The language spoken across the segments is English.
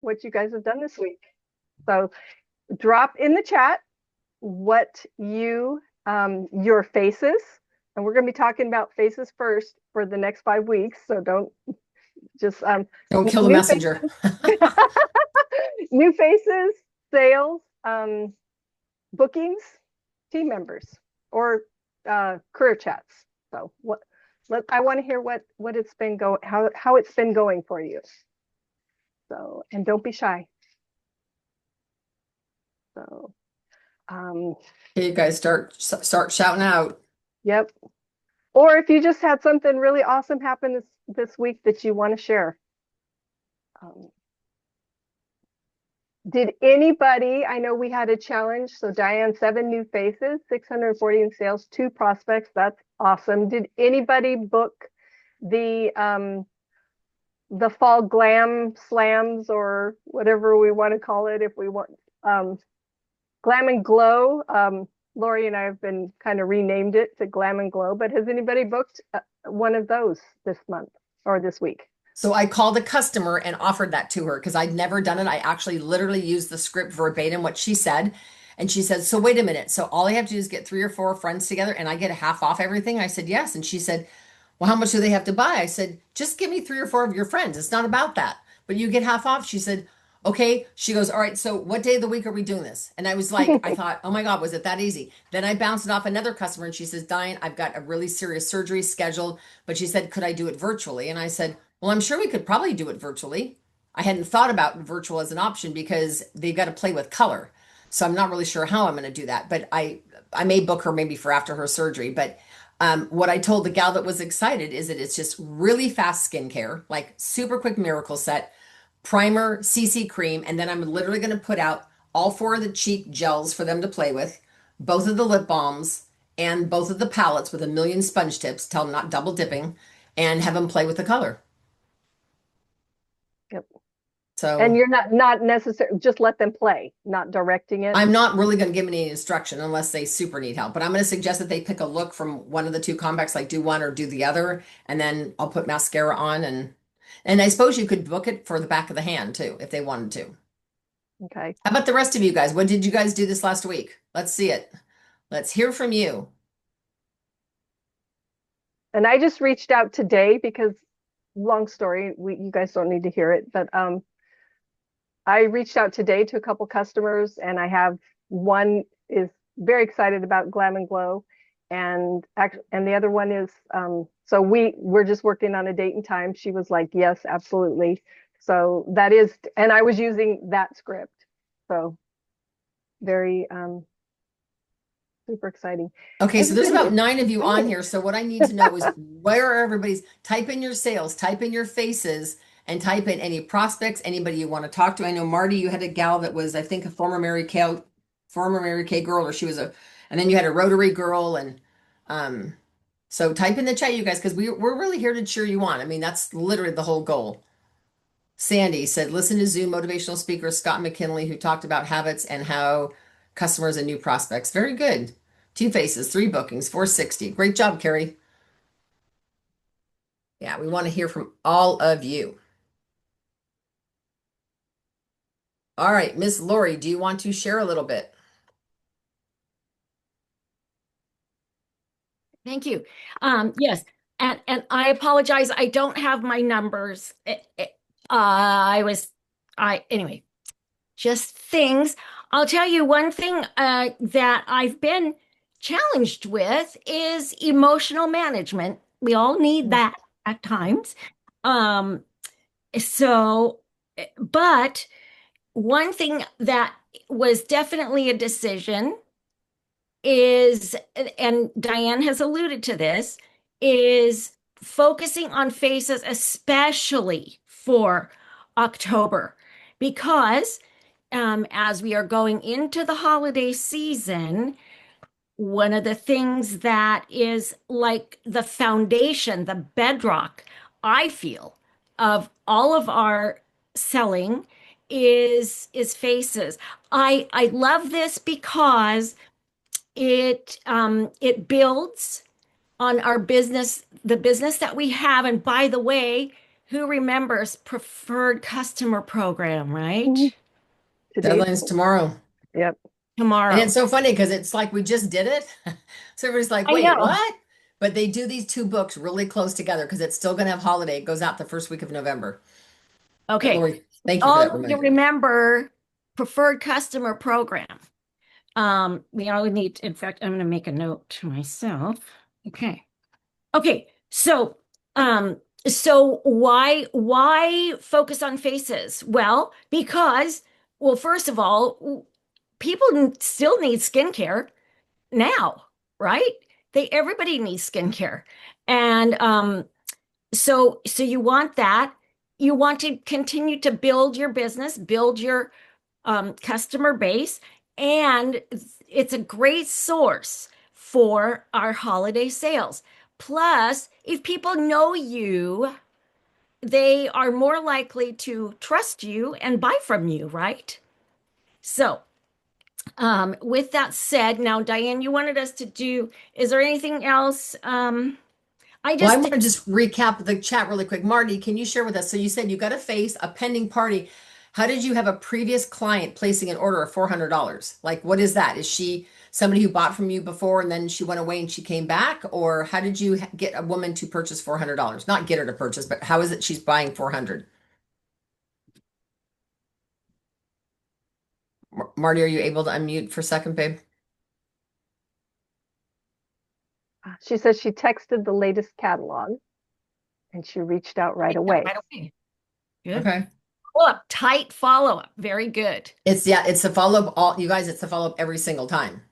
what you guys have done this week. So drop in the chat what your faces, and we're going to be talking about faces first for the next 5 weeks. So don't just Don't kill the new messenger. faces, new faces, sales, bookings, team members, or career chats. So what? I want to hear what it's been going, how it's been going for you. So, and don't be shy. So, um, Okay, you guys start shouting out. yep. Or if you just had something really awesome happen this week that you want to share. Um, did anybody, I know we had a challenge. So Diane, 7 new faces, 640 in sales, 2 prospects. That's awesome. Did anybody book the fall glam slams or whatever we want to call it if we want um, glam and glow? Lori and I have been kind of renamed it to glam and glow, but has anybody booked one of those this month or this week? So I called a customer and offered that to her because I'd never done it. I actually literally used the script verbatim what she said. And she said, "So wait a minute. So all I have to do is get 3 or 4 friends together and I get a half off everything?" I said, "Yes." And she said, "Well, how much do they have to buy?" I said, "Just give me 3 or 4 of your friends. It's not about that, but you get half off." She said, "Okay." She goes, "All right. So what day of the week are we doing this?" And I was like, I thought, oh my God, was it that easy? Then I bounced it off another customer and she says, "Diane, I've got a really serious surgery scheduled." But she said, "Could I do it virtually?" And I said, "Well, I'm sure we could probably do it virtually." I hadn't thought about virtual as an option because they've got to play with color. So I'm not really sure how I'm going to do that, but I may book her maybe for after her surgery. But what I told the gal that was excited is that it's just really fast skincare, like super quick miracle set, primer, CC cream, and then I'm literally going to put out all 4 of the cheek gels for them to play with, both of the lip balms, and both of the palettes with a million sponge tips. Tell them not double dipping, and have them play with the color. Yep. And So you're not necessarily just let them play, not directing it. I'm not really going to give any instruction unless they super need help. But I'm going to suggest that they pick a look from one of the 2 compacts, like do one or do the other, and then I'll put mascara on and I suppose you could book it for the back of the hand too if they wanted to. Okay. How about the rest of you guys? What did you guys do this last week? Let's see it. Let's hear from you. And I just reached out today because long story, you guys don't need to hear it, but I reached out today to a couple customers, and I have one is very excited about Glam and Glow, and the other one is so we're just working on a date and time. She was like, yes, absolutely. So that is, and I was using that script, so very super exciting. Okay, so there's Everybody about is 9 of you on quiet. here. So what I need to know is where are everybody's type in your sales, type in your faces, and type in any prospects, anybody you want to talk to. I know Marty, you had a gal that was, I think, a former Mary Kay girl, or she was and then you had a Rotary girl, and um, so type in the chat, you guys, because we're really here to cheer you on. I mean, that's literally the whole goal. Sandy said, listen to Zoom motivational speaker Scott McKinley, who talked about habits and how customers and new prospects. Very good. 2 faces, 3 bookings, 460. Great job, Carrie. Yeah, we want to hear from all of you. All right, Miss Lori, do you want to share a little bit? Thank you. Yes, and I apologize. I don't have my numbers. I was, I anyway, just things. I'll tell you one thing that I've been challenged with is emotional management. We all need that at times. Um, so, but one thing that was definitely a decision is, and Diane has alluded to this, is focusing on faces, especially for October, because as we are going into the holiday season, one of the things that is like the foundation, the bedrock, I feel, of all of our selling is faces. I love this because it builds on our business, the business that we have. And by the way, who remembers preferred customer program, right? Today's, Deadline's tomorrow. yep. And Tomorrow. it's so funny because it's like we just did it. So everybody's like, I wait, know. what? But they do these two books really close together because it's still going to have holiday. It goes out the first week of November. But Okay. Lori, thank you for All that need to reminder. remember preferred customer program. We all need, in fact, I'm going to make a note to myself. Okay. Okay. So why focus on faces? Well, because, well, first of all, people still need skincare now, right? Everybody needs skincare. And so you want that. You want to continue to build your business, build your customer base, and it's a great source for our holiday sales. Plus, if people know you, they are more likely to trust you and buy from you, right? So, with that said, now, Diane, you wanted us to do, is there anything else? I Well, I just want to just recap the chat really quick. Marty, can you share with us? So you said you got to face a pending party. How did you have a previous client placing an order of $400? Like, what is that? Is she somebody who bought from you before and then she went away and she came back? Or how did you get a woman to purchase $400? Not get her to purchase, but how is it she's buying 400? Marty, are you able to unmute for a second, babe? She says she texted the latest catalog and she reached out right away. right away. Good. Okay. Follow-up, tight follow-up. Very good. It's a follow-up all you guys, it's a follow-up every single time.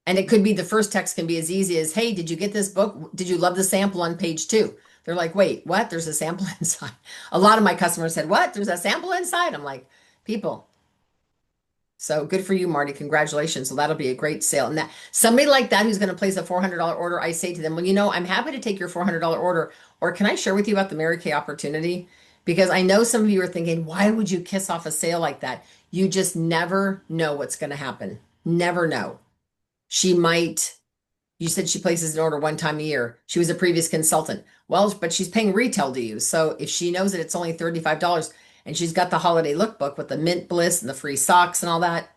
And it could be the first text can be as easy as, hey, did you get this book? Did you love the sample on page 2? They're like, wait, what? There's a sample inside. A lot of my customers said, what? There's a sample inside. I'm like, people. So good for you, Marty. Congratulations. So that'll be a great sale. And that somebody like that who's going to place a $400 order, I say to them, well, I'm happy to take your $400 order. Or can I share with you about the Mary Kay opportunity? Because I know some of you are thinking, why would you kiss off a sale like that? You just never know what's going to happen. Never know. She might, you said she places an order one time a year. She was a previous consultant. Well, but she's paying retail to you. So if she knows that it's only $35 and she's got the holiday lookbook with the mint bliss and the free socks and all that,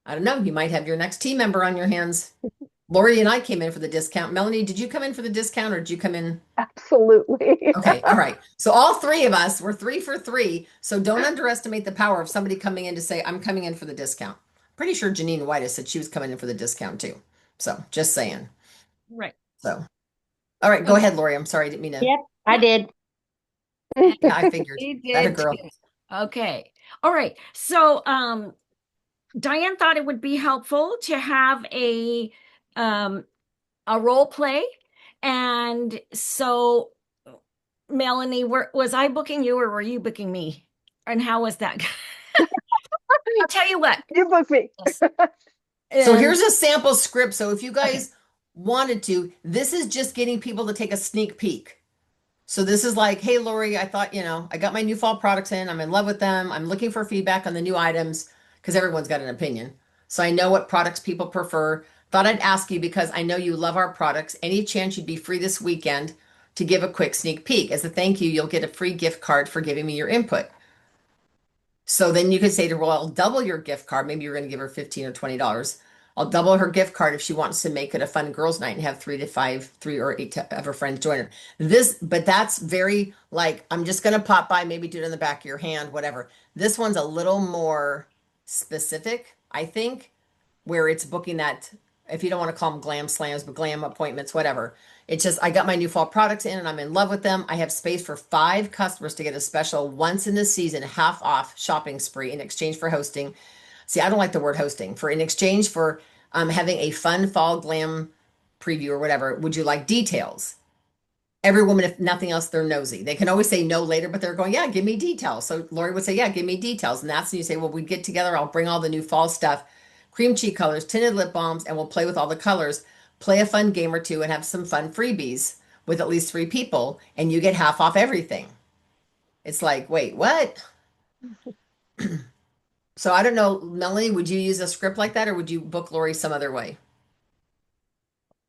I don't know, you might have your next team member on your hands. Lori and I came in for the discount. Melanie, did you come in for the discount or did you come in? Absolutely. Okay, all right. So all three of us were 3 for 3. So don't underestimate the power of somebody coming in to say, I'm coming in for the discount. Pretty sure Janine White said she was coming in for the discount too. So just saying. Right. So, all right, go ahead, Lori. I'm sorry, I didn't mean to. Yep, I did. Yeah, I figured. He That a did girl. too. Okay. All right. So, Diane thought it would be helpful to have um a role play. And so, Melanie, was I booking you or were you booking me? And how was that? I'll tell you what. You booked me. So And- here's a sample script. So if you guys Okay. wanted to, this is just getting people to take a sneak peek. So this is like, hey, Lori, I thought, I got my new fall products in. I'm in love with them. I'm looking for feedback on the new items because everyone's got an opinion. So I know what products people prefer. Thought I'd ask you because I know you love our products. Any chance you'd be free this weekend to give a quick sneak peek? As a thank you, you'll get a free gift card for giving me your input. So then you could say to her, well, I'll double your gift card. Maybe you're going to give her $15 or $20. I'll double her gift card if she wants to make it a fun girls' night and have 3 or 8 of her friends join her. But that's very like, I'm just going to pop by, maybe do it in the back of your hand, whatever. This one's a little more specific, I think, where it's booking that, if you don't want to call them glam slams, but glam appointments, whatever. It's just, I got my new fall products in and I'm in love with them. I have space for 5 customers to get a special once in the season, half off shopping spree in exchange for hosting. See, I don't like the word hosting. In exchange for having a fun fall glam preview or whatever, would you like details? Every woman, if nothing else, they're nosy. They can always say no later, but they're going, yeah, give me details. So Lori would say, yeah, give me details. And that's when you say, well, we get together. I'll bring all the new fall stuff, cream cheek colors, tinted lip balms, and we'll play with all the colors, play a fun game or two, and have some fun freebies with at least 3 people. And you get half off everything. It's like, wait, what? So I don't know, Melanie, would you use a script like that or would you book Lori some other way?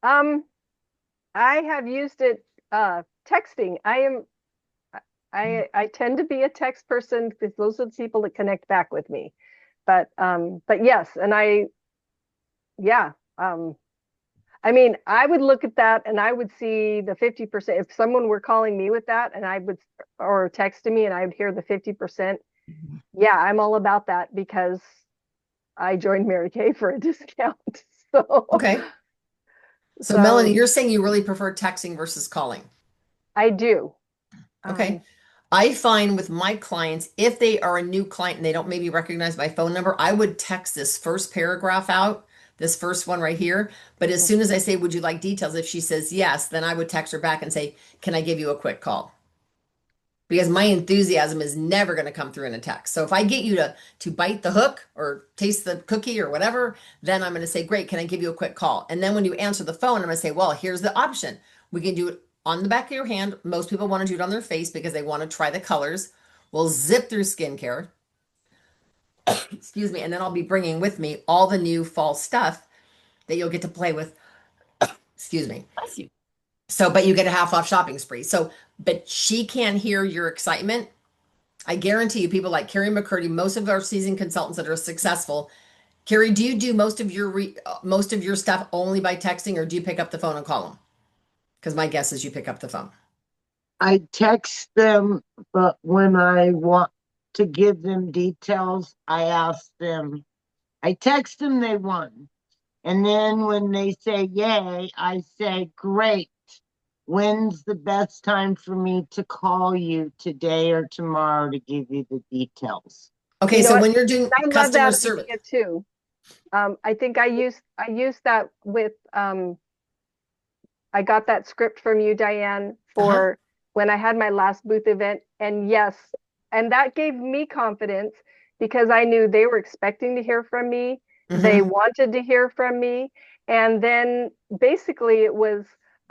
I have used it texting. I tend to be a text person because those are the people that connect back with me. But yes, and yeah, I mean, I would look at that and I would see the 50%. If someone were calling me with that and or texting me and I would hear the 50%, yeah, I'm all about that because I joined Mary Kay for a discount. So, Okay. So so Melanie, you're saying you really prefer texting versus calling. I do. Okay. Um, I find with my clients, if they are a new client and they don't maybe recognize my phone number, I would text this first paragraph out, this first one right here. But as soon as I say, would you like details? If she says yes, then I would text her back and say, can I give you a quick call? Because my enthusiasm is never going to come through in a text. So if I get you to bite the hook or taste the cookie or whatever, then I'm going to say, great, can I give you a quick call? And then when you answer the phone, I'm going to say, well, here's the option. We can do it on the back of your hand. Most people want to do it on their face because they want to try the colors. We'll zip through skincare. Excuse me. And then I'll be bringing with me all the new fall stuff that you'll get to play with. Excuse me. Bless you. So, but you get a half off shopping spree. So, but she can't hear your excitement. I guarantee you, people like Carrie McCurdy, most of our seasoned consultants that are successful. Carrie, do you do most of your stuff only by texting, or do you pick up the phone and call them? Because my guess is you pick up the phone. I text them, but when I want to give them details, I ask them. I text them they won. And then when they say yay, I say, great. When's the best time for me to call you, today or tomorrow, to give you the details? Okay, You know so what? when you're doing I love customer that service, idea too. I think I used that with I got that script from you, Diane, uh-huh. for when I had my last booth event. And yes, and that gave me confidence because I knew they were expecting to hear from me. They Mm-hmm. wanted to hear from me. And then basically it was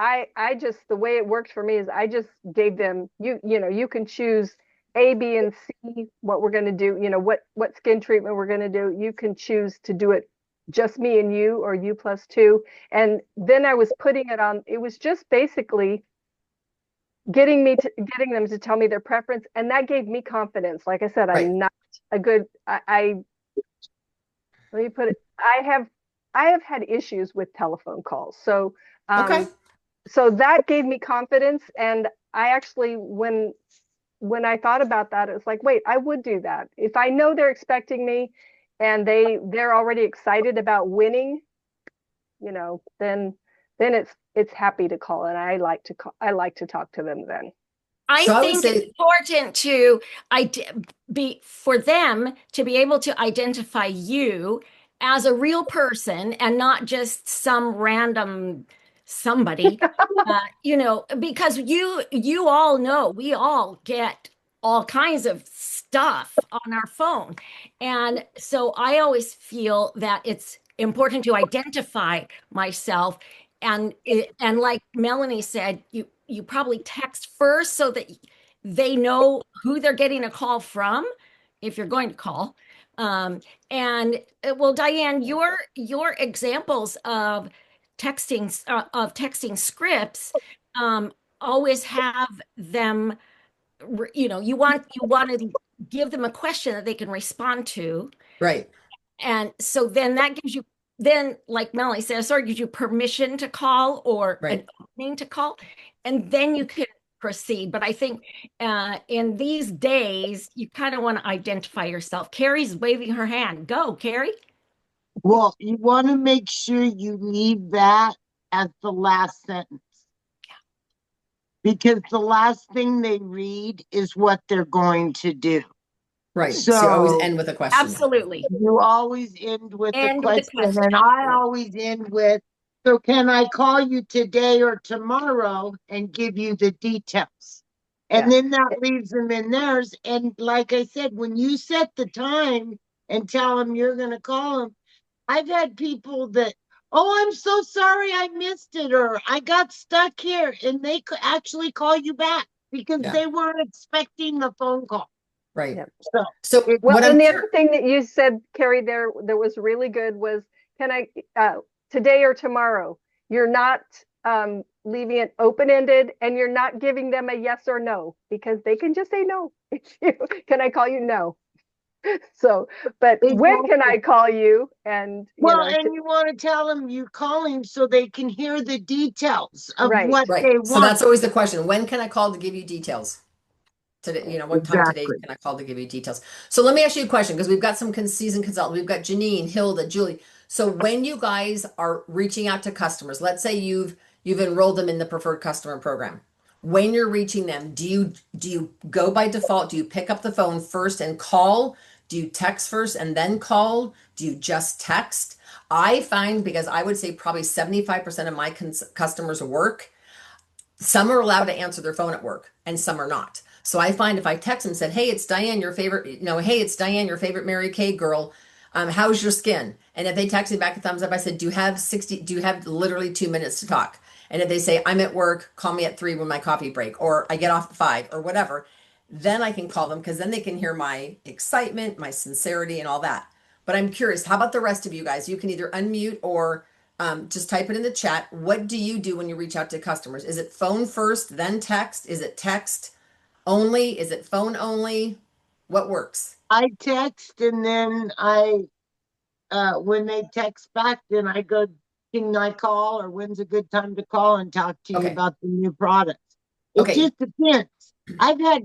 I just the way it worked for me is I just gave them you know, you can choose A, B, and C what we're gonna do, you know, what skin treatment we're gonna do. You can choose to do it just me and you or you plus two. And then I was putting it on, it was just basically getting them to tell me their preference. And that gave me confidence. Like I said, Right. I'm not a good, let me put it, I have had issues with telephone calls. Okay. So that gave me confidence. And I actually, when I thought about that, it was like, wait, I would do that. If I know they're expecting me and they're already excited about winning, you know, then it's happy to call, and I like to talk to them then. I So I would think it's say, important to be for them to be able to identify you as a real person and not just some random somebody. Because you all know we all get all kinds of stuff on our phone. And so I always feel that it's important to identify myself and like Melanie said, you probably text first so that they know who they're getting a call from if you're going to call. And well, Diane, your examples of texting scripts always have them. You want to give them a question that they can respond to, right. and so then that gives you, then like Melanie said, sorry, gives you permission to call or Right. an opening to call, and then you can proceed. But I think in these days, you kind of want to identify yourself. Carrie's waving her hand. Go, Carrie. Well, you want to make sure you leave that as the last sentence, because the last thing they read is what they're going to do. Right. So you always So end with a question. Absolutely. you always end with a End with a question, question. and I always end with, so can I call you today or tomorrow and give you the details? And Yeah. then that leaves them in theirs. And like I said, when you set the time and tell them you're going to call them, I've had people that, oh, I'm so sorry I missed it, or I got stuck here, and they could actually call you back because Yeah. they weren't expecting the phone call. Right. Yeah. So So Well, what and I'm the other thing that you said, Carrie, there was really good was, can I today or tomorrow? You're not leaving it open-ended, and you're not giving them a yes or no, because they can just say no. Can I call you? No. So, but when can I Exactly. call you? And Well, and you want to tell them you're calling so they can hear the details of right. what Right. they So want. that's always the question. When can I call to give you details? Today, what time today Exactly. can I call to give you details? So let me ask you a question, because we've got some seasoned consultants. We've got Janine, Hilda, Julie. So when you guys are reaching out to customers, let's say you've enrolled them in the preferred customer program. When you're reaching them, do you go by default? Do you pick up the phone first and call? Do you text first and then call? Do you just text? I find, because I would say probably 75% of my customers work, some are allowed to answer their phone at work and some are not. So I find if I text them and said, hey, it's Diane, your favorite, hey, it's Diane, your favorite Mary Kay girl. How's your skin? And if they text me back a thumbs up, I said, do you have literally 2 minutes to talk? And if they say, I'm at work, call me at 3 when my coffee break, or I get off at 5 or whatever, then I can call them, because then they can hear my excitement, my sincerity, and all that. But I'm curious, how about the rest of you guys? You can either unmute or just type it in the chat. What do you do when you reach out to customers? Is it phone first, then text? Is it text only? Is it phone only? What works? I text and then when they text back, then I go, can I call, or when's a good time to call and talk to you Okay. about the new products? It Okay. just depends. I've had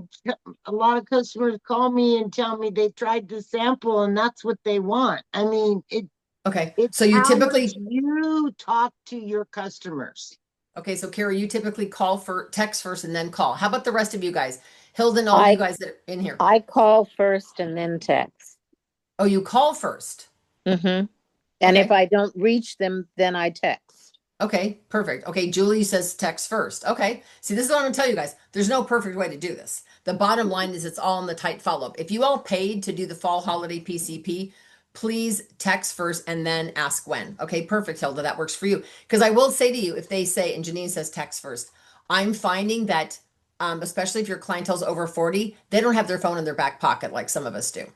a lot of customers call me and tell me they tried the sample and that's what they want. I mean, Okay. it's So you how much typically, you talk to your customers. okay. So Carrie, you typically text first and then call. How about the rest of you guys? Hilda and all of you guys that are in here. I call first and then text. Oh, you call first. Mm-hmm. And Okay. if I don't reach them, then I text. Okay, perfect. Okay, Julie says text first. Okay, see, this is what I'm gonna tell you guys. There's no perfect way to do this. The bottom line is it's all in the tight follow up. If you all paid to do the fall holiday PCP, please text first and then ask when. Okay, perfect, Hilda. That works for you. Because I will say to you, if they say, and Janine says text first, I'm finding that, especially if your clientele's over 40, they don't have their phone in their back pocket like some of us do.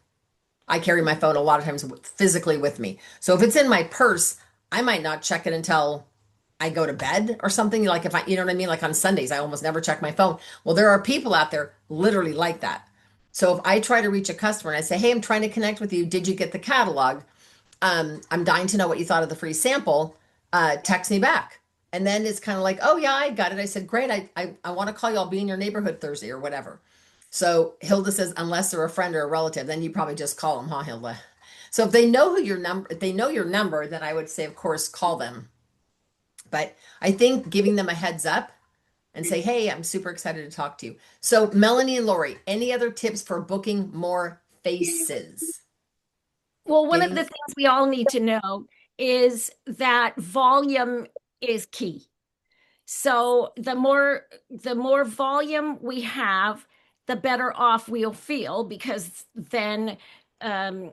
I carry my phone a lot of times physically with me. So if it's in my purse, I might not check it until I go to bed or something. Like if I, you know what I mean? Like on Sundays, I almost never check my phone. Well, there are people out there literally like that. So if I try to reach a customer and I say, hey, I'm trying to connect with you. Did you get the catalog? I'm dying to know what you thought of the free sample. Text me back. And then it's kind of like, oh yeah, I got it. I said, great. I want to call you. I'll be in your neighborhood Thursday or whatever. So Hilda says, unless they're a friend or a relative, then you probably just call them, huh, Hilda? So if they know if they know your number, then I would say, of course, call them. But I think giving them a heads up and say, hey, I'm super excited to talk to you. So Melanie and Lori, any other tips for booking more faces? Well, one of Getting, the things we all need to know is that volume is key. So the more volume we have, the better off we'll feel, because then um,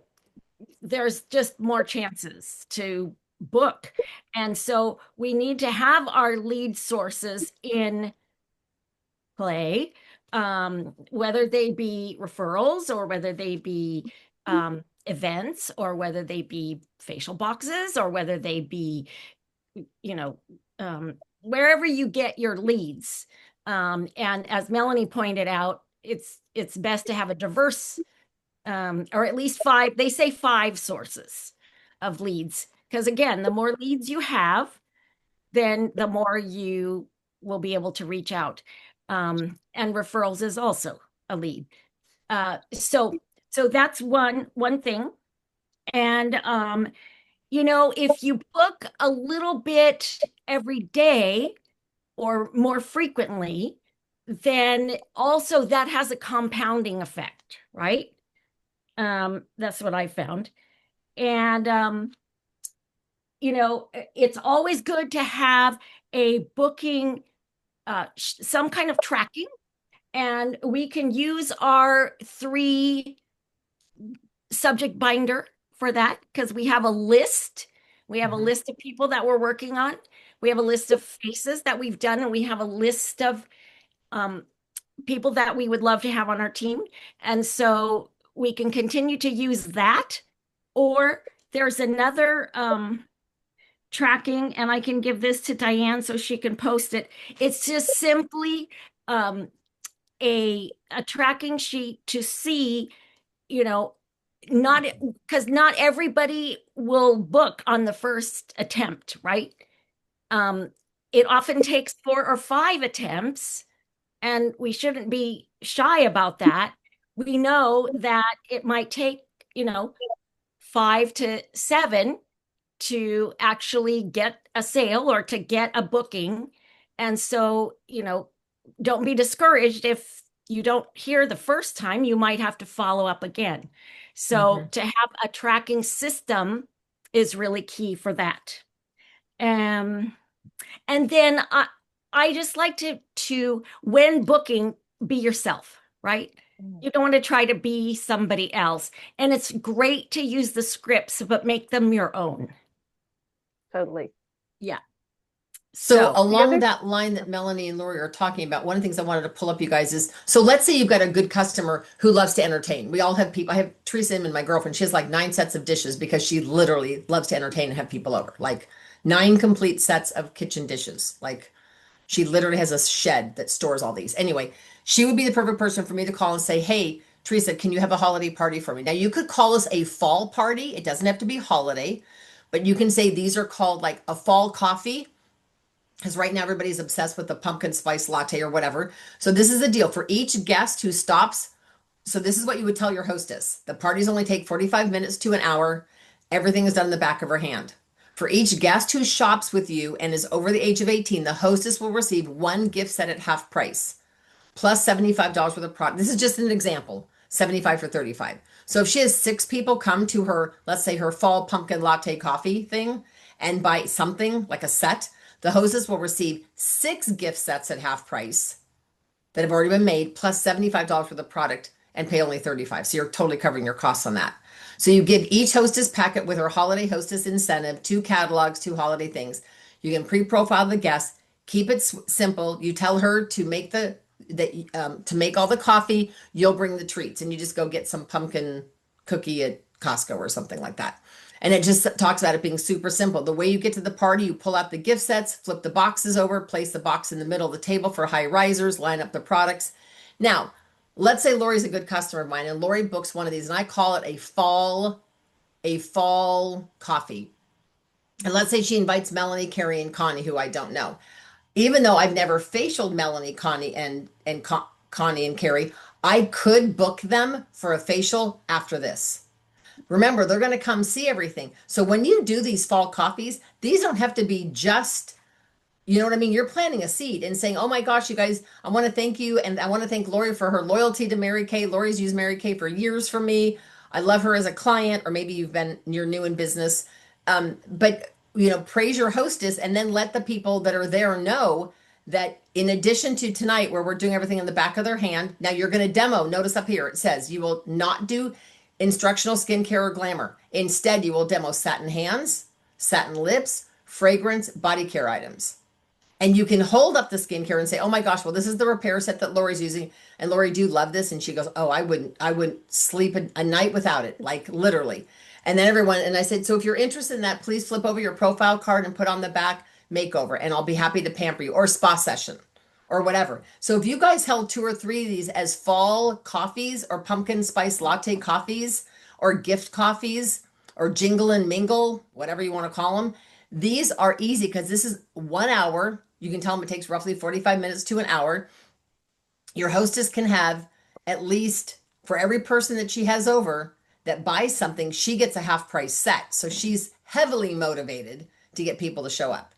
there's just more chances to book. And so we need to have our lead sources in play, whether they be referrals or whether they be events or whether they be facial boxes or whether they be, you know, wherever you get your leads. And as Melanie pointed out, it's best to have a diverse, or at least five. They say five sources of leads, because again, the more leads you have, then the more you will be able to reach out. And referrals is also a lead. So that's one thing. And if you book a little bit every day or more frequently, then also that has a compounding effect, right? That's what I found. And it's always good to have a booking, some kind of tracking, and we can use our 3 subject binder for that, because we have a list. We have a list of people that we're working on. We have a list of faces that we've done, and we have a list of people that we would love to have on our team. And so we can continue to use that. Or there's another tracking, and I can give this to Diane so she can post it. It's just simply um, a tracking sheet to see, you know, not because not everybody will book on the first attempt, right? Um, it often takes 4 or 5 attempts, and we shouldn't be shy about that. We know that it might take, you know, 5 to 7 to actually get a sale or to get a booking. And so, don't be discouraged if you don't hear the first time, you might have to follow up again. So, Mhm. to have a tracking system is really key for that. Um, and then I just like to when booking, be yourself, right? You don't want to try to be somebody else. And it's great to use the scripts, but make them your own. Totally. Yeah. So So, The along other, that line that Melanie and Lori are talking about, one of the things I wanted to pull up you guys is, so let's say you've got a good customer who loves to entertain. We all have people. I have Teresa Inman, my girlfriend. She has like 9 sets of dishes because she literally loves to entertain and have people over. Like 9 complete sets of kitchen dishes. Like she literally has a shed that stores all these. Anyway, she would be the perfect person for me to call and say, hey, Teresa, can you have a holiday party for me? Now you could call us a fall party. It doesn't have to be holiday, but you can say these are called like a fall coffee, because right now everybody's obsessed with the pumpkin spice latte or whatever. So this is the deal for each guest who stops. So this is what you would tell your hostess. The parties only take 45 minutes to an hour. Everything is done in the back of her hand. For each guest who shops with you and is over the age of 18, the hostess will receive one gift set at half price plus $75 worth of product. This is just an example, 75 for 35. So if she has 6 people come to her, let's say her fall pumpkin latte coffee thing, and buy something like a set, the hostess will receive 6 gift sets at half price that have already been made plus $75 worth of product and pay only 35. So you're totally covering your costs on that. So you give each hostess packet with her holiday hostess incentive, 2 catalogs, 2 holiday things. You can pre-profile the guests, keep it simple. You tell her to make to make all the coffee. You'll bring the treats, and you just go get some pumpkin cookie at Costco or something like that. And it just talks about it being super simple. The way you get to the party, you pull out the gift sets, flip the boxes over, place the box in the middle of the table for high risers, line up the products. Now, let's say Lori's a good customer of mine and Lori books one of these, and I call it a fall coffee. And let's say she invites Melanie, Carrie, and Connie, who I don't know. Even though I've never facialed Melanie, Connie, and Connie and Carrie, I could book them for a facial after this. Remember, they're going to come see everything. So when you do these fall coffees, these don't have to be just, you know what I mean? You're planting a seed and saying, oh my gosh, you guys, I want to thank you. And I want to thank Lori for her loyalty to Mary Kay. Lori's used Mary Kay for years for me. I love her as a client, or maybe you're new in business. But, praise your hostess and then let the people that are there know that in addition to tonight, where we're doing everything in the back of their hand, now you're going to demo. Notice up here, it says you will not do instructional skincare or glamour. Instead, you will demo satin hands, satin lips, fragrance, body care items. And you can hold up the skincare and say, oh my gosh, well, this is the repair set that Lori's using. And Lori, do you love this? And she goes, oh, I wouldn't sleep a night without it, like literally. And then and I said, so if you're interested in that, please flip over your profile card and put on the back makeover, and I'll be happy to pamper you, or spa session or whatever. So if you guys held 2 or 3 of these as fall coffees or pumpkin spice latte coffees or gift coffees or jingle and mingle, whatever you want to call them, these are easy because this is 1 hour. You can tell them it takes roughly 45 minutes to an hour. Your hostess can have at least, for every person that she has over that buys something, she gets a half price set. So she's heavily motivated to get people to show up.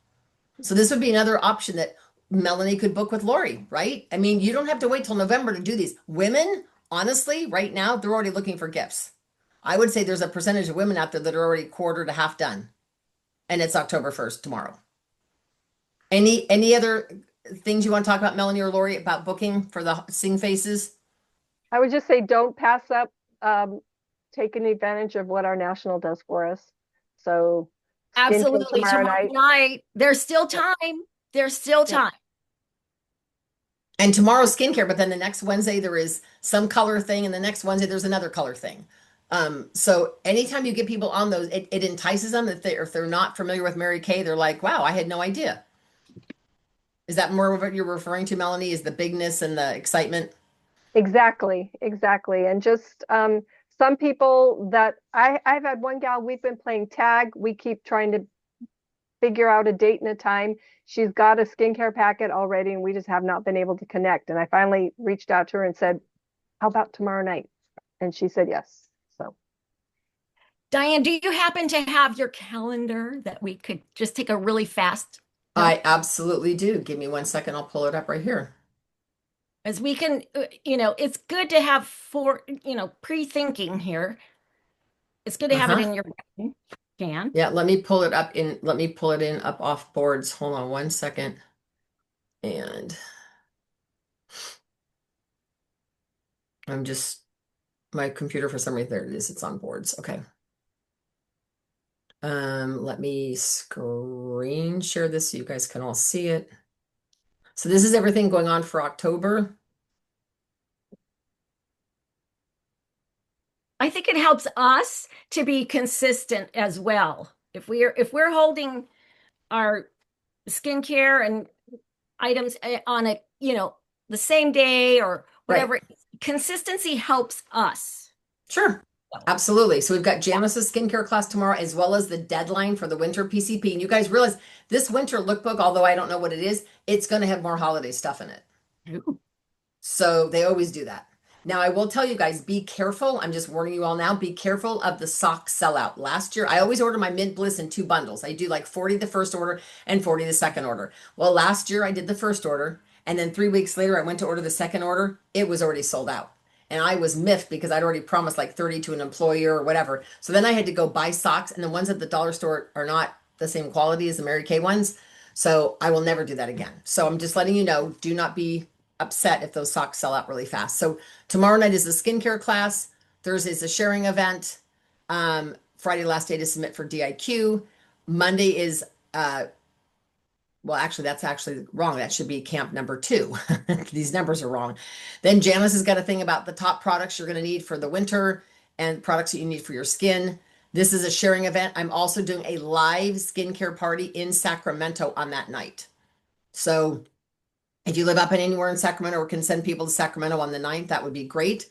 So this would be another option that Melanie could book with Lori, right? I mean, you don't have to wait till November to do these. Women, honestly, right now, they're already looking for gifts. I would say there's a percentage of women out there that are already quarter to half done. And it's October 1st tomorrow. Any other things you want to talk about, Melanie or Lori, about booking for the Sing Faces? I would just say, don't pass up taking advantage of what our national does for us. So skincare absolutely. tomorrow Tomorrow night. night, there's still time. There's still time. And tomorrow's skincare, but then the next Wednesday there is some color thing, and the next Wednesday there's another color thing. So anytime you get people on those, it entices them. If they're not familiar with Mary Kay, they're like, wow, I had no idea. Is that more of what you're referring to, Melanie? Is the bigness and the excitement? Exactly, exactly. And just some people that I've had one gal, we've been playing tag. We keep trying to figure out a date and a time. She's got a skincare packet already, and we just have not been able to connect. And I finally reached out to her and said, how about tomorrow night? And she said yes. So Diane, do you happen to have your calendar that we could just take a really fast? I absolutely do. Give me 1 second. I'll pull it up right here. As we can, it's good to have pre-thinking here. It's good to have it Uh-huh. in your brain. Can. Yeah, let me pull it up in, let me pull it in up off boards. Hold on 1 second. And I'm just, my computer for some reason, there it is. It's on boards. Okay. Let me screen share this so you guys can all see it. So this is everything going on for October. I think it helps us to be consistent as well. If we're holding our skincare and items on the same day or Right. whatever, consistency helps us. Sure. Absolutely. So we've got Janice's skincare class tomorrow, as well as the deadline for the winter PCP. And you guys realize this winter lookbook, although I don't know what it is, it's going to have more holiday stuff in it. Ooh. So they always do that. Now, I will tell you guys, be careful. I'm just warning you all now. Be careful of the sock sellout. Last year, I always order my Mint Bliss in 2 bundles. I do like 40 the first order and 40 the second order. Well, last year I did the first order, and then 3 weeks later, I went to order the second order. It was already sold out. And I was miffed because I'd already promised like 30 to an employer or whatever. So then I had to go buy socks, and the ones at the dollar store are not the same quality as the Mary Kay ones. So I will never do that again. So I'm just letting you know, do not be upset if those socks sell out really fast. So tomorrow night is the skincare class. Thursday is the sharing event. Friday, last day to submit for DIQ. Monday is, well, actually, that's actually wrong. That should be camp number 2. These numbers are wrong. Then Janice has got a thing about the top products you're going to need for the winter and products that you need for your skin. This is a sharing event. I'm also doing a live skincare party in Sacramento on that night. So if you live up in anywhere in Sacramento or can send people to Sacramento on the 9th, that would be great.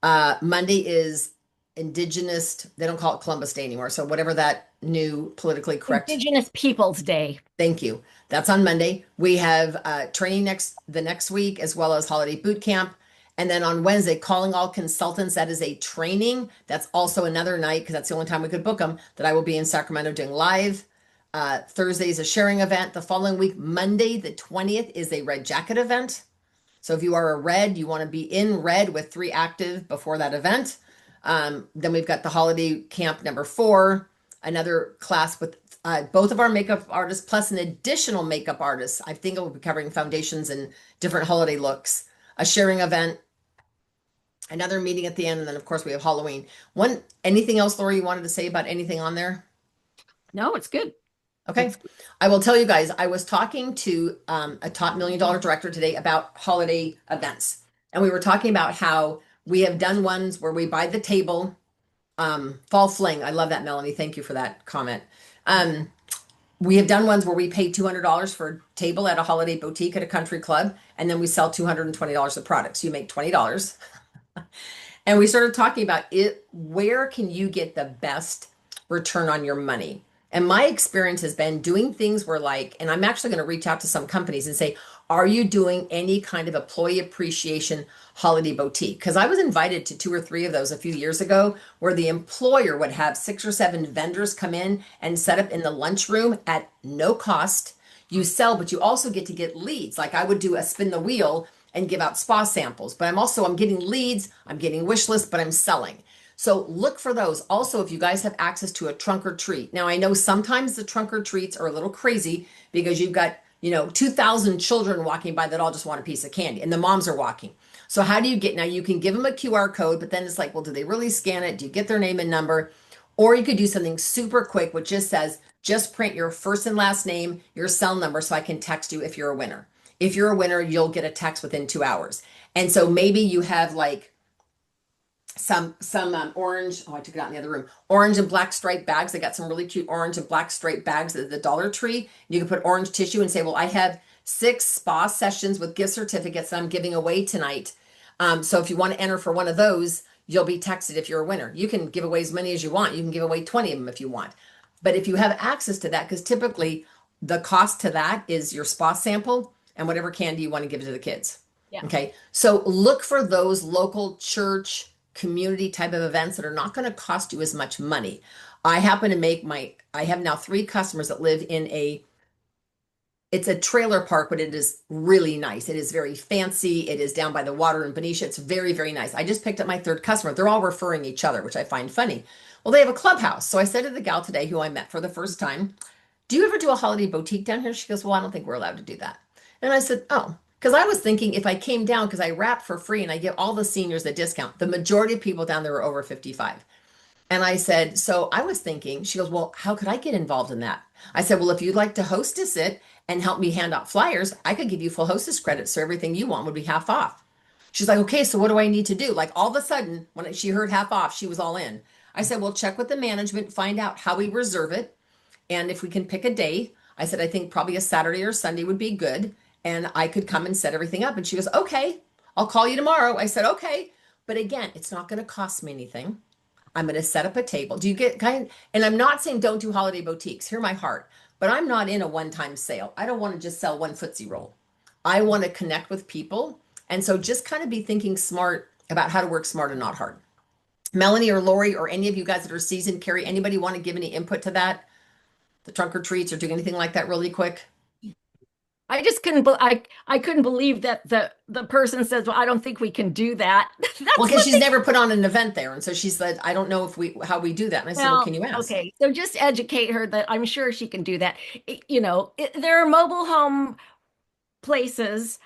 Monday is Indigenous, they don't call it Columbus Day anymore. So whatever that new politically correct. Indigenous Peoples Day. Thank you. That's on Monday. We have training the next week, as well as holiday boot camp. And then on Wednesday, calling all consultants. That is a training. That's also another night, because that's the only time we could book them, that I will be in Sacramento doing live. Thursday is a sharing event. The following week, Monday, the 20th, is a red jacket event. So if you are a red, you want to be in red with 3 active before that event. Then we've got the holiday camp number 4, another class with both of our makeup artists, plus an additional makeup artist. I think it will be covering foundations and different holiday looks, a sharing event, another meeting at the end. And then of course we have Halloween. Anything else, Lori, you wanted to say about anything on there? No, it's good. Okay. I will tell you guys, I was talking to a top $1 million director today about holiday events. And we were talking about how we have done ones where we buy the table, fall fling. I love that, Melanie. Thank you for that comment. We have done ones where we pay $200 for a table at a holiday boutique at a country club, and then we sell $220 of products. So you make $20. And we started talking about it. Where can you get the best return on your money? And my experience has been doing things where and I'm actually going to reach out to some companies and say, are you doing any kind of employee appreciation holiday boutique? Because I was invited to 2 or 3 of those a few years ago, where the employer would have 6 or 7 vendors come in and set up in the lunchroom at no cost. You sell, but you also get to get leads. Like I would do a spin the wheel and give out spa samples, but I'm getting leads, I'm getting wish lists, but I'm selling. So look for those. Also, if you guys have access to a trunk or treat. Now, I know sometimes the trunk or treats are a little crazy because you've got, 2,000 children walking by that all just want a piece of candy, and the moms are walking. So how do you now you can give them a QR code, but then it's like, well, do they really scan it? Do you get their name and number? Or you could do something super quick, which just says, just print your first and last name, your cell number, so I can text you if you're a winner. If you're a winner, you'll get a text within 2 hours. And so maybe you have some orange. Oh, I took it out in the other room. Orange and black striped bags. They got some really cute orange and black striped bags at the Dollar Tree. You can put orange tissue and say, well, I have 6 spa sessions with gift certificates that I'm giving away tonight. So if you want to enter for one of those, you'll be texted if you're a winner. You can give away as many as you want. You can give away 20 of them if you want. But if you have access to that, because typically the cost to that is your spa sample and whatever candy you want to give to the kids. Yeah. Okay. So look for those local church community type of events that are not going to cost you as much money. I happen to I have now 3 customers that live in it's a trailer park, but it is really nice. It is very fancy. It is down by the water in Benicia. It's very, very nice. I just picked up my 3rd customer. They're all referring each other, which I find funny. Well, they have a clubhouse. So I said to the gal today who I met for the first time, do you ever do a holiday boutique down here? She goes, well, I don't think we're allowed to do that. And I said, oh, because I was thinking if I came down, because I wrap for free and I give all the seniors a discount, the majority of people down there are over 55. And I said, so I was thinking, she goes, well, how could I get involved in that? I said, well, if you'd like to hostess it and help me hand out flyers, I could give you full hostess credit. So everything you want would be half off. She's like, okay, so what do I need to do? Like all of a sudden, when she heard half off, she was all in. I said, well, check with the management, find out how we reserve it. And if we can pick a day, I said, I think probably a Saturday or Sunday would be good. And I could come and set everything up. And she goes, okay, I'll call you tomorrow. I said, okay. But again, it's not going to cost me anything. I'm going to set up a table. Do you get and I'm not saying don't do holiday boutiques. Hear my heart. But I'm not in a one-time sale. I don't want to just sell one Footsie roll. I want to connect with people. And so just kind of be thinking smart about how to work smart and not hard. Melanie or Lori or any of you guys that are seasoned, Carrie, anybody want to give any input to that? The trunk or treats or do anything like that really quick? I just I couldn't believe that the person says, well, I don't think we can do that. That's Well, because what she's never put on an event there. And so she said, I don't know how we do that. And I said, well, can you ask? Okay, so just educate her that I'm sure she can do that. There are mobile home places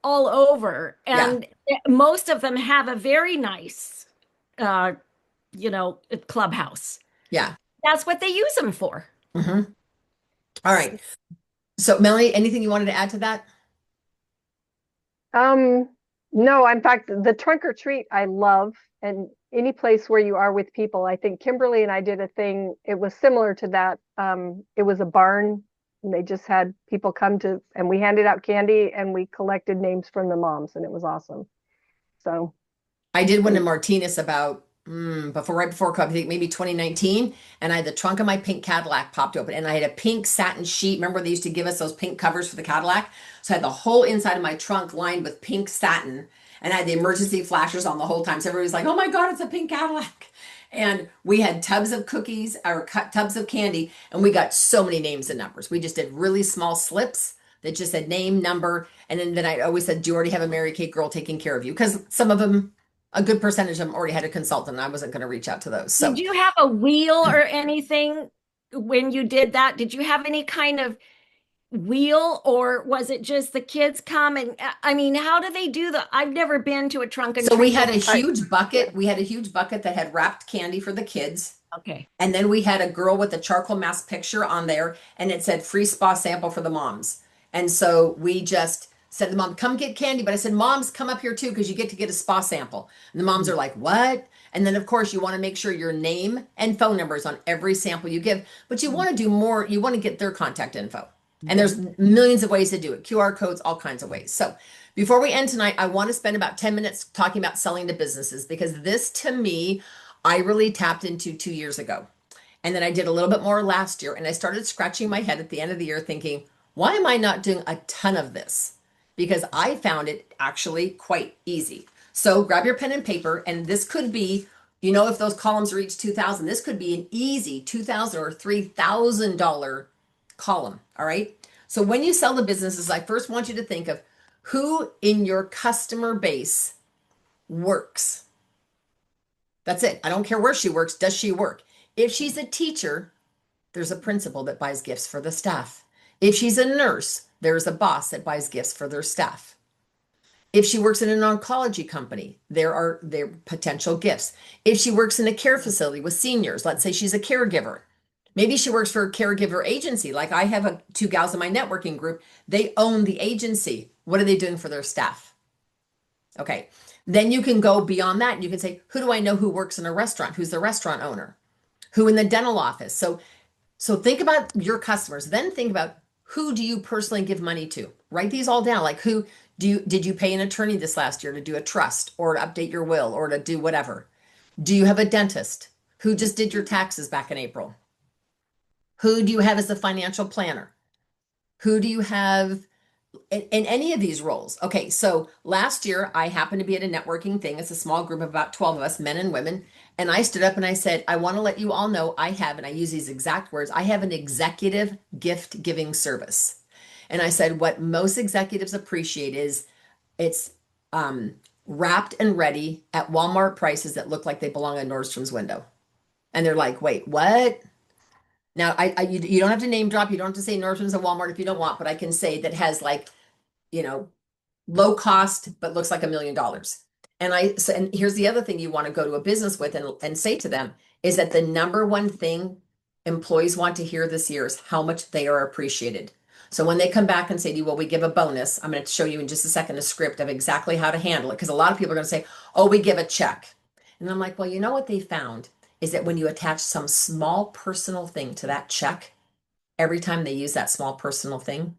all over, and most of them have a very nice, uh, clubhouse. Yeah. That's what they use them for. Mm-hmm. All right. So Melanie, anything you wanted to add to that? No, in fact, the trunk or treat I love, and any place where you are with people. I think Kimberly and I did a thing, it was similar to that. It was a barn, and they just had people come to, and we handed out candy and we collected names from the moms, and it was awesome. So I did one in Martinez about right before COVID, I think maybe 2019, and I had the trunk of my pink Cadillac popped open, and I had a pink satin sheet. Remember they used to give us those pink covers for the Cadillac? So I had the whole inside of my trunk lined with pink satin, and I had the emergency flashers on the whole time. So everybody's like, "Oh my God, it's a pink Cadillac!" And we had tubs of cookies or tubs of candy, and we got so many names and numbers. We just did really small slips that just said name, number, and then I always said, "Do you already have a Mary Kate girl taking care of you?" Because some of them, a good percentage of them already had a consultant, and I wasn't going to reach out to those. So Did you have a wheel or anything when you did that? Did you have any kind of wheel, or was it just the kids come and I mean, how do they do I've never been to a trunk and So we treat. had a huge bucket. We had a huge bucket that had wrapped candy for the kids. Okay. And then we had a girl with a charcoal mask picture on there, and it said free spa sample for the moms. And so we just said to the mom, come get candy. But I said, moms, come up here too, because you get to get a spa sample. And the moms are like, what? And then, of course, you want to make sure your name and phone numbers on every sample you give. But you want to do more. You want to get their contact info. And there's millions of ways to do it. QR codes, all kinds of ways. So before we end tonight, I want to spend about 10 minutes talking about selling to businesses, because this, to me, I really tapped into 2 years ago. And then I did a little bit more last year. And I started scratching my head at the end of the year thinking, why am I not doing a ton of this? Because I found it actually quite easy. So grab your pen and paper. And this could be, if those columns reach 2,000, this could be an easy $2,000 or $3,000 column. All right. So when you sell to businesses, I first want you to think of who in your customer base works. That's it. I don't care where she works. Does she work? If she's a teacher, there's a principal that buys gifts for the staff. If she's a nurse, there's a boss that buys gifts for their staff. If she works in an oncology company, there are potential gifts. If she works in a care facility with seniors, let's say she's a caregiver. Maybe she works for a caregiver agency. Like I have 2 gals in my networking group. They own the agency. What are they doing for their staff? Okay. Then you can go beyond that and you can say, who do I know who works in a restaurant? Who's the restaurant owner? Who in the dental office? So think about your customers. Then think about, who do you personally give money to? Write these all down. Like, who did you pay an attorney this last year to do a trust or to update your will or to do whatever? Do you have a dentist? Who just did your taxes back in April? Who do you have as a financial planner? Who do you have in any of these roles? Okay, so last year I happened to be at a networking thing. It's a small group of about 12 of us, men and women. And I stood up and I said, I want to let you all know I have, and I use these exact words, I have an executive gift giving service. And I said, what most executives appreciate is it's wrapped and ready at Walmart prices that look like they belong in Nordstrom's window. And they're like, wait, what? Now, you don't have to name drop. You don't have to say Nordstrom's and Walmart if you don't want, but I can say that has like, you know, low cost, but looks like $1 million. And here's the other thing you want to go to a business with and say to them is that the number one thing employees want to hear this year is how much they are appreciated. So when they come back and say to you, well, we give a bonus, I'm going to show you in just a second a script of exactly how to handle it. Because a lot of people are going to say, oh, we give a check. And I'm like, well, you know what they found is that when you attach some small personal thing to that check, every time they use that small personal thing,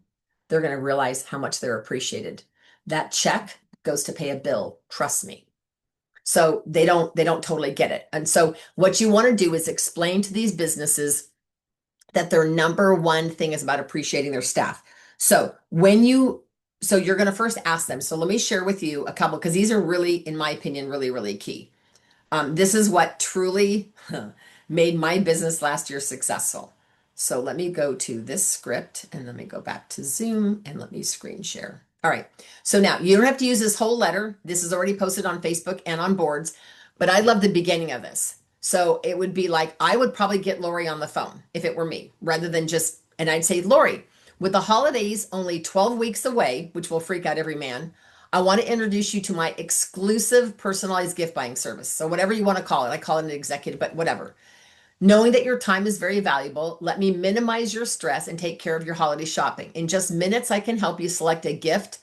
they're going to realize how much they're appreciated. That check goes to pay a bill, trust me. So they don't totally get it. And so what you want to do is explain to these businesses that their number one thing is about appreciating their staff. So you're going to first ask them. So let me share with you a couple, because these are really, in my opinion, really, really key. This is what truly made my business last year successful. So let me go to this script and let me go back to Zoom and let me screen share. All right. So now you don't have to use this whole letter. This is already posted on Facebook and on boards, but I love the beginning of this. So it would be like, I would probably get Lori on the phone if it were me, rather than just, and I'd say, Lori, with the holidays only 12 weeks away, which will freak out every man, I want to introduce you to my exclusive personalized gift buying service. So whatever you want to call it, I call it an executive, but whatever. Knowing that your time is very valuable, let me minimize your stress and take care of your holiday shopping. In just minutes, I can help you select a gift,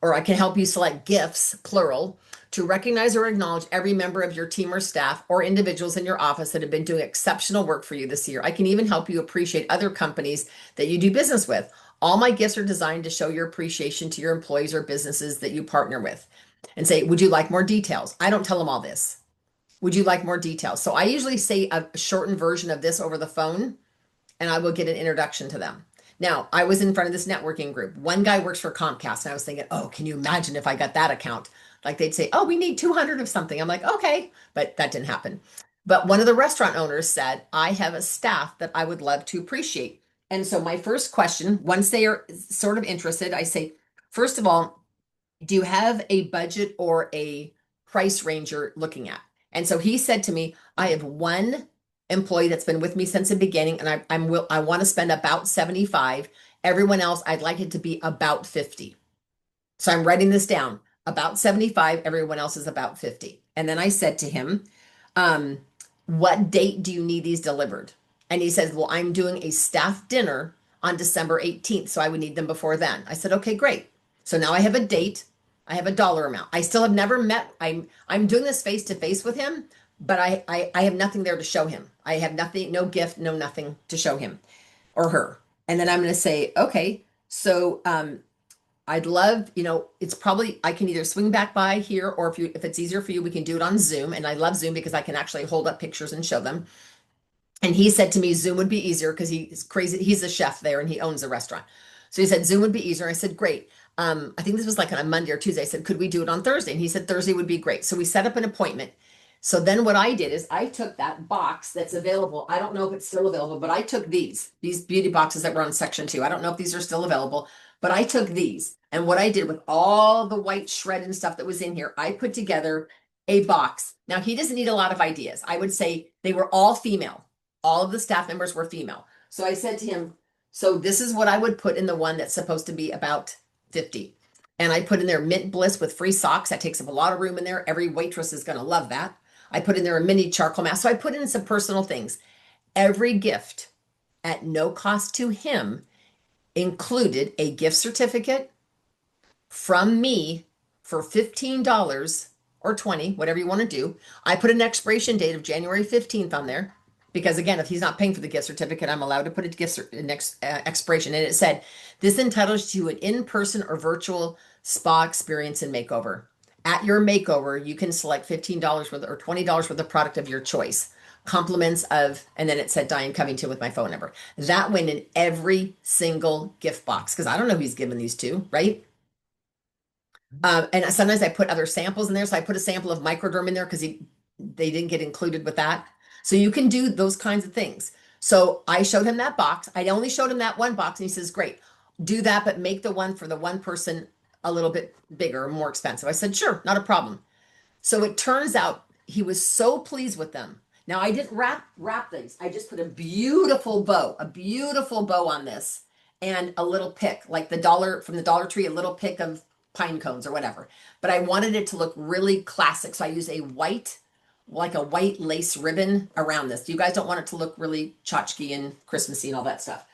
or I can help you select gifts, plural, to recognize or acknowledge every member of your team or staff or individuals in your office that have been doing exceptional work for you this year. I can even help you appreciate other companies that you do business with. All my gifts are designed to show your appreciation to your employees or businesses that you partner with. And say, would you like more details? I don't tell them all this. Would you like more details? So I usually say a shortened version of this over the phone, and I will get an introduction to them. Now, I was in front of this networking group. One guy works for Comcast, and I was thinking, oh, can you imagine if I got that account? Like they'd say, oh, we need 200 of something. I'm like, okay, but that didn't happen. But one of the restaurant owners said, I have a staff that I would love to appreciate. And so my first question, once they are sort of interested, I say, first of all, do you have a budget or a price range you're looking at? And so he said to me, I have one employee that's been with me since the beginning, and I want to spend about 75. Everyone else, I'd like it to be about 50. So I'm writing this down. About 75, everyone else is about 50. And then I said to him, what date do you need these delivered? And he says, well, I'm doing a staff dinner on December 18th, so I would need them before then. I said, okay, great. So now I have a date. I have a dollar amount. I still have never met. I'm doing this face to face with him, but I have nothing there to show him. I have nothing, no gift, no nothing to show him or her. And then I'm going to say, okay, so I'd love, it's probably, I can either swing back by here, or if it's easier for you, we can do it on Zoom. And I love Zoom because I can actually hold up pictures and show them. And he said to me, Zoom would be easier because he's crazy. He's a chef there and he owns a restaurant. So he said, Zoom would be easier. I said, great. I think this was like on a Monday or Tuesday. I said, could we do it on Thursday? And he said, Thursday would be great. So we set up an appointment. So then what I did is I took that box that's available. I don't know if it's still available, but I took these beauty boxes that were on section 2. I don't know if these are still available, but I took these. And what I did with all the white shred and stuff that was in here, I put together a box. Now he doesn't need a lot of ideas. I would say they were all female. All of the staff members were female. So I said to him, so this is what I would put in the one that's supposed to be about 50. And I put in there mint bliss with free socks. That takes up a lot of room in there. Every waitress is going to love that. I put in there a mini charcoal mask. So I put in some personal things. Every gift at no cost to him included a gift certificate from me for $15 or 20, whatever you want to do. I put an expiration date of January 15th on there because, again, if he's not paying for the gift certificate, I'm allowed to put a expiration. And it said, this entitles you to an in-person or virtual spa experience and makeover. At your makeover, you can select $15 worth or $20 worth of product of your choice. Compliments of, and then it said Diane Covington with my phone number. That went in every single gift box because I don't know who he's giving these to, right? And sometimes I put other samples in there. So I put a sample of microderm in there because they didn't get included with that. So you can do those kinds of things. So I showed him that box. I only showed him that one box and he says, great, do that, but make the one for the one person a little bit bigger, more expensive. I said, sure, not a problem. So it turns out he was so pleased with them. Now I didn't wrap these. I just put a beautiful bow on this and a little pick, like from the Dollar Tree, a little pick of pine cones or whatever. But I wanted it to look really classic. So I used like a white lace ribbon around this. You guys don't want it to look really tchotchke and Christmassy and all that stuff.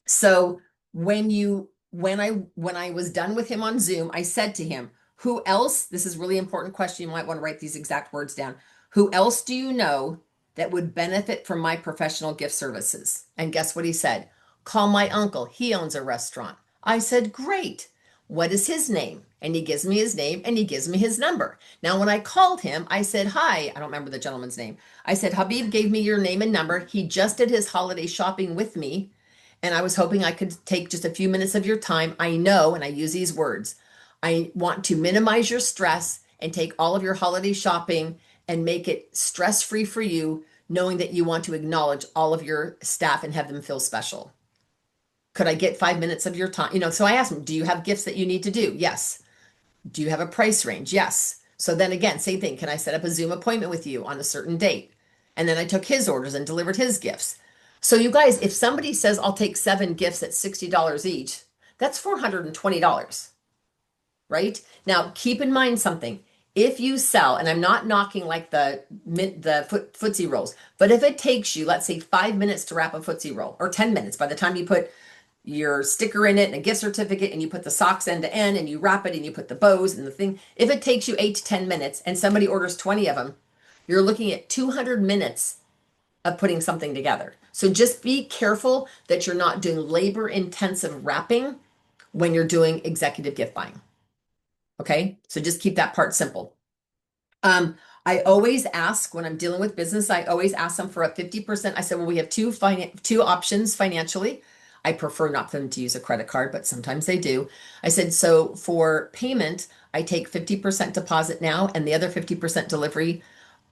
So when I was done with him on Zoom, I said to him, who else, this is a really important question. You might want to write these exact words down. Who else do you know that would benefit from my professional gift services? And guess what he said? Call my uncle. He owns a restaurant. I said, great. What is his name? And he gives me his name and he gives me his number. Now, when I called him, I said, hi, I don't remember the gentleman's name. I said, Habib gave me your name and number. He just did his holiday shopping with me. And I was hoping I could take just a few minutes of your time. I know, and I use these words, I want to minimize your stress and take all of your holiday shopping and make it stress-free for you, knowing that you want to acknowledge all of your staff and have them feel special. Could I get 5 minutes of your time? So I asked him, do you have gifts that you need to do? Yes. Do you have a price range? Yes. So then again, same thing. Can I set up a Zoom appointment with you on a certain date? And then I took his orders and delivered his gifts. So you guys, if somebody says, I'll take 7 gifts at $60 each, that's $420, right? Now, keep in mind something. If you sell, and I'm not knocking like the Footsie rolls, but if it takes you, let's say 5 minutes to wrap a Footsie roll or 10 minutes by the time you put your sticker in it and a gift certificate and you put the socks end to end and you wrap it and you put the bows and the thing, if it takes you 8 to 10 minutes and somebody orders 20 of them, you're looking at 200 minutes of putting something together. So just be careful that you're not doing labor intensive wrapping when you're doing executive gift buying. Okay, so just keep that part simple. I always ask when I'm dealing with business, I always ask them for a 50%. I said, well, we have two options financially. I prefer not for them to use a credit card, but sometimes they do. I said, so for payment, I take 50% deposit now and the other 50% delivery,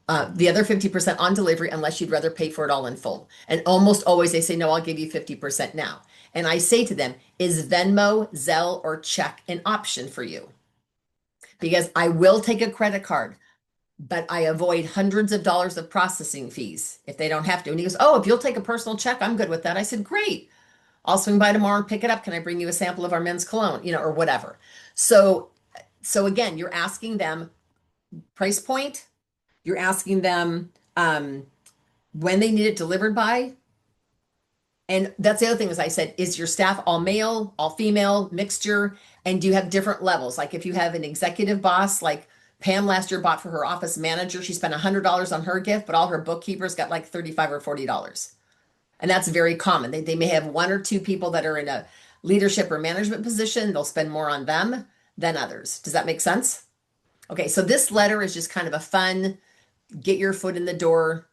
the other 50% on delivery, unless you'd rather pay for it all in full. And almost always they say, no, I'll give you 50% now. And I say to them, is Venmo, Zelle, or check an option for you? Because I will take a credit card, but I avoid hundreds of dollars of processing fees if they don't have to. And he goes, oh, if you'll take a personal check, I'm good with that. I said, great. I'll swing by tomorrow and pick it up. Can I bring you a sample of our men's cologne, or whatever. So again, you're asking them price point. You're asking them when they need it delivered by. And that's the other thing, as I said, is your staff all male, all female, mixture? And do you have different levels? Like if you have an executive boss, like Pam last year bought for her office manager, she spent $100 on her gift, but all her bookkeepers got like $35 or $40. And that's very common. They may have 1 or 2 people that are in a leadership or management position. They'll spend more on them than others. Does that make sense? Okay, so this letter is just kind of a fun, get your foot in the door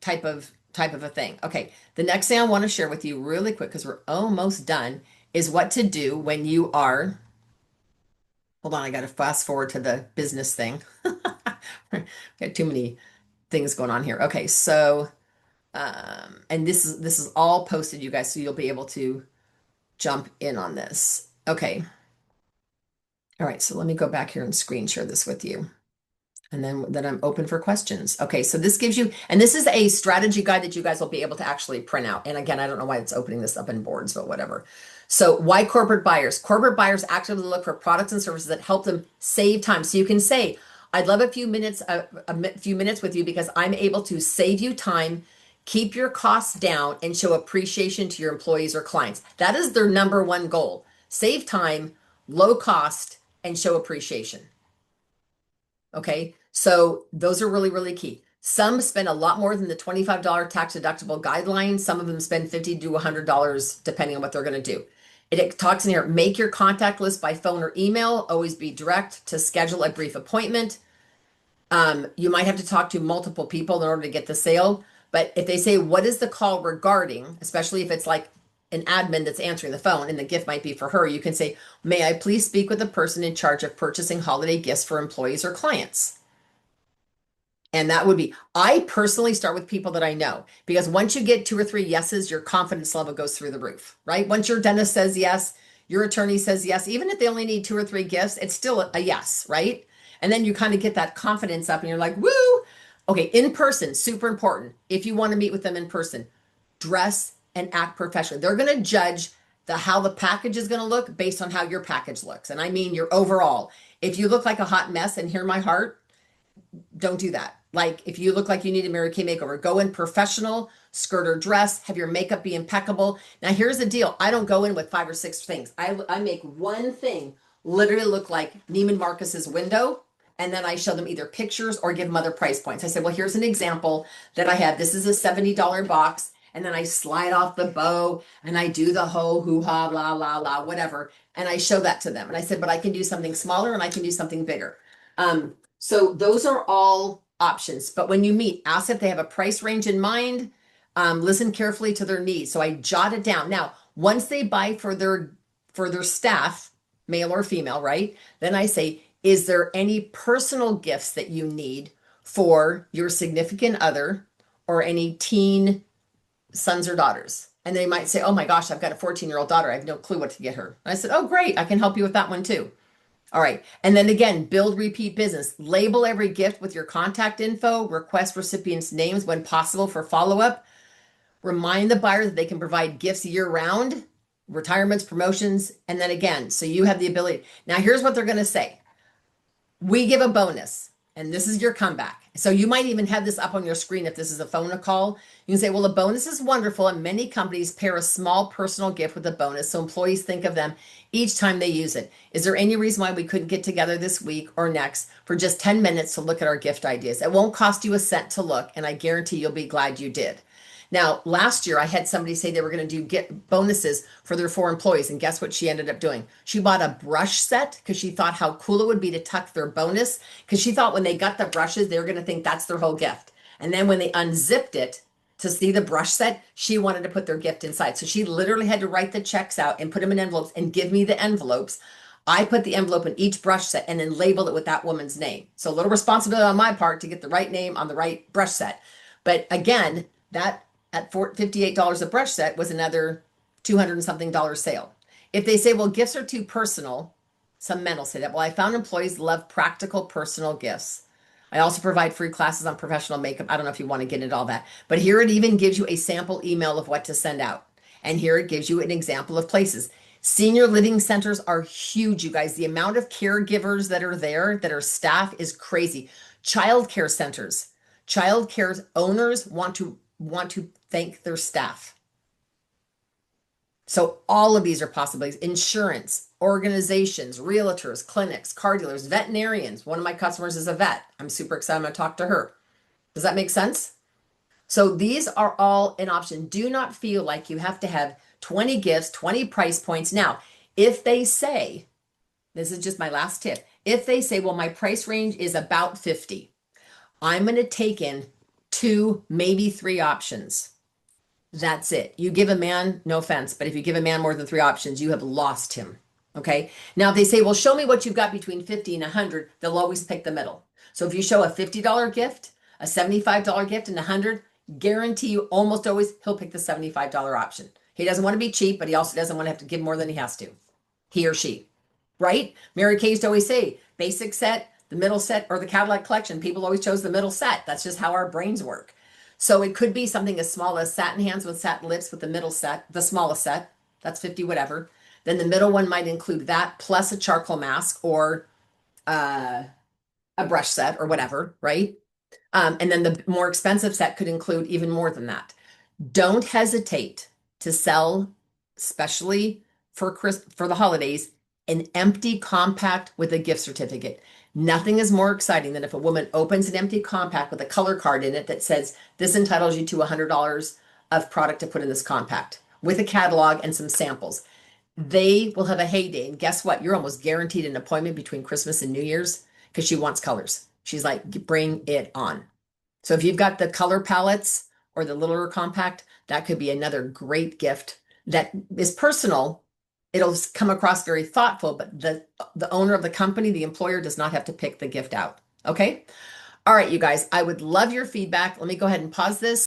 type of a thing. Okay, the next thing I want to share with you really quick, because we're almost done, is what to do when you are, hold on, I got to fast forward to the business thing. Got too many things going on here. Okay, so, and this is all posted, you guys, so you'll be able to jump in on this. Okay. All right, so let me go back here and screen share this with you. And then I'm open for questions. Okay, so this gives you, and this is a strategy guide that you guys will be able to actually print out. And again, I don't know why it's opening this up in boards, but whatever. So why corporate buyers? Corporate buyers actively look for products and services that help them save time. So you can say, I'd love a few minutes with you because I'm able to save you time, keep your costs down, and show appreciation to your employees or clients. That is their number one goal. Save time, low cost, and show appreciation. Okay, so those are really, really key. Some spend a lot more than the $25 tax deductible guideline. Some of them spend $50 to $100 depending on what they're going to do. It talks in here, make your contact list by phone or email. Always be direct to schedule a brief appointment. You might have to talk to multiple people in order to get the sale. But if they say, what is the call regarding, especially if it's like an admin that's answering the phone and the gift might be for her, you can say, may I please speak with the person in charge of purchasing holiday gifts for employees or clients? And that would be, I personally start with people that I know because once you get 2 or 3 yeses, your confidence level goes through the roof, right? Once your dentist says yes, your attorney says yes, even if they only need 2 or 3 gifts, it's still a yes, right? And then you kind of get that confidence up and you're like, woo. Okay, in person, super important. If you want to meet with them in person, dress and act professionally. They're going to judge how the package is going to look based on how your package looks. And I mean your overall. If you look like a hot mess and hear my heart, don't do that. Like if you look like you need a Mary Kay makeover, go in professional, skirt or dress, have your makeup be impeccable. Now here's the deal. I don't go in with 5 or 6 things. I make one thing literally look like Neiman Marcus's window. And then I show them either pictures or give them other price points. I said, well, here's an example that I have. This is a $70 box. And then I slide off the bow and I do the ho, hoo, ha, blah, blah, blah, whatever. And I show that to them. And I said, but I can do something smaller and I can do something bigger. So those are all options. But when you meet, ask if they have a price range in mind. Listen carefully to their needs. So I jot it down. Now, once they buy for their staff, male or female, right? Then I say, is there any personal gifts that you need for your significant other or any teen sons or daughters? And they might say, oh my gosh, I've got a 14-year-old daughter. I have no clue what to get her. And I said, oh, great. I can help you with that one too. All right. And then again, build repeat business. Label every gift with your contact info, request recipients' names when possible for follow-up. Remind the buyer that they can provide gifts year-round, retirements, promotions, and then again, so you have the ability. Now, here's what they're going to say. We give a bonus, and this is your comeback. So you might even have this up on your screen if this is a phone call. You can say, well, the bonus is wonderful, and many companies pair a small personal gift with a bonus so employees think of them each time they use it. Is there any reason why we couldn't get together this week or next for just 10 minutes to look at our gift ideas? It won't cost you a cent to look, and I guarantee you'll be glad you did. Now, last year I had somebody say they were going to do get bonuses for their 4 employees, and guess what she ended up doing? She bought a brush set because she thought how cool it would be to tuck their bonus, because she thought when they got the brushes, they were going to think that's their whole gift. And then when they unzipped it to see the brush set, she wanted to put their gift inside. So she literally had to write the checks out and put them in envelopes and give me the envelopes. I put the envelope in each brush set and then labeled it with that woman's name. So a little responsibility on my part to get the right name on the right brush set. But again, that at $58 a brush set was another 200 and something dollars sale. If they say, well, gifts are too personal, some men will say that. Well, I found employees love practical personal gifts. I also provide free classes on professional makeup. I don't know if you want to get into all that, but here it even gives you a sample email of what to send out. And here it gives you an example of places. Senior living centers are huge, you guys. The amount of caregivers that are there, that are staff, is crazy. Childcare centers, childcare owners want to thank their staff. So all of these are possibilities. Insurance, organizations, realtors, clinics, car dealers, veterinarians. One of my customers is a vet. I'm super excited. I'm going to talk to her. Does that make sense? So these are all an option. Do not feel like you have to have 20 gifts, 20 price points. Now, if they say, this is just my last tip. If they say, well, my price range is about 50, I'm going to take in 2, maybe 3 options. That's it. You give a man, no offense, but if you give a man more than 3 options, you have lost him. Okay. Now, if they say, well, show me what you've got between 50 and 100, they'll always pick the middle. So if you show a $50 gift, a $75 gift, and 100, guarantee you almost always he'll pick the $75 option. He doesn't want to be cheap, but he also doesn't want to have to give more than he has to. He or she, right? Mary Kay used to always say basic set, the middle set, or the Cadillac collection. People always chose the middle set. That's just how our brains work. So it could be something as small as satin hands with satin lips with the middle set, the smallest set, that's 50 whatever. Then the middle one might include that plus a charcoal mask or a brush set or whatever, right? And then the more expensive set could include even more than that. Don't hesitate to sell, especially for the holidays, an empty compact with a gift certificate. Nothing is more exciting than if a woman opens an empty compact with a color card in it that says, this entitles you to $100 of product to put in this compact with a catalog and some samples. They will have a heyday. And guess what? You're almost guaranteed an appointment between Christmas and New Year's because she wants colors. She's like, bring it on. So if you've got the color palettes or the littler compact, that could be another great gift that is personal. It'll come across very thoughtful, but the owner of the company, the employer, does not have to pick the gift out. Okay. All right, you guys, I would love your feedback. Let me go ahead and pause this.